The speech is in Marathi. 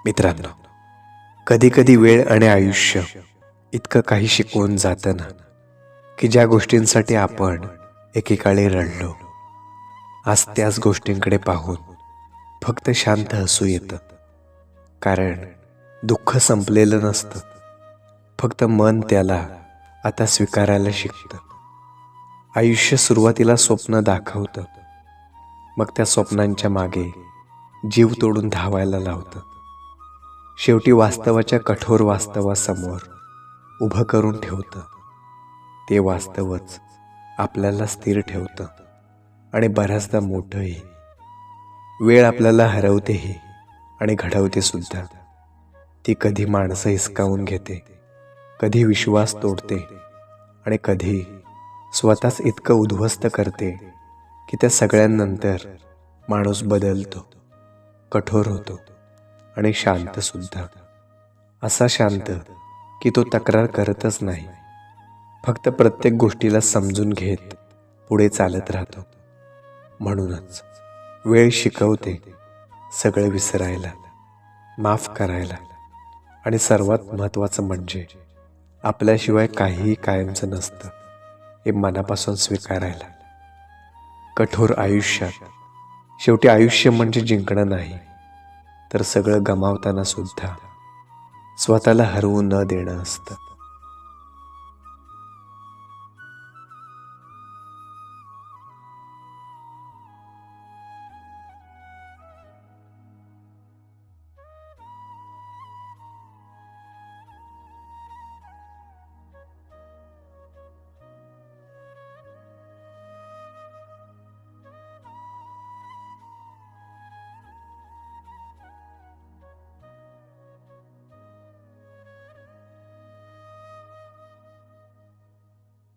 मित्रांनो, कधी कधी वेळ आणि आयुष्य इतकं काही शिकवून जातं ना, की ज्या गोष्टींसाठी आपण एकेकाळी रडलो, आज त्याच गोष्टींकडे पाहून फक्त शांत हसू येतं. कारण दुःख संपलेलं नसतं, फक्त मन त्याला आता स्वीकारायला शिकतं. आयुष्य सुरुवातीला स्वप्न दाखवतं, मग त्या स्वप्नांच्या मागे जीव तोडून धावायला लावतं. शेवटी वास्तवाच्या कठोर वास्तवासमोर उभं करून ठेवतं. ते वास्तवच आपल्याला स्थिर ठेवतं आणि बऱ्याचदा मोठंही. वेळ आपल्याला हरवतेही आणि घडवते सुद्धा. ती कधी माणसं हिसकावून घेते, कधी विश्वास तोडते आणि कधी स्वतःच इतकं उद्ध्वस्त करते की त्या सगळ्यांनंतर माणूस बदलतो, कठोर होतो आणि शांत सुद्धा. असा शांत की तो तक्रार करतच नाही, फक्त प्रत्येक गोष्टीला समजून घेत पुढे चालत राहतो. म्हणूनच वेळ शिकवते सगळं विसरायला, माफ करायला आणि सर्वात महत्त्वाचं म्हणजे आपल्याशिवाय काहीही कायमचं नसतं हे मनापासून स्वीकारायला. कठोर आयुष्यात शेवटी आयुष्य म्हणजे जिंकणं नाही, तर सगळं गमावताना सुद्धा स्वतःला हरवू न देणं असतं.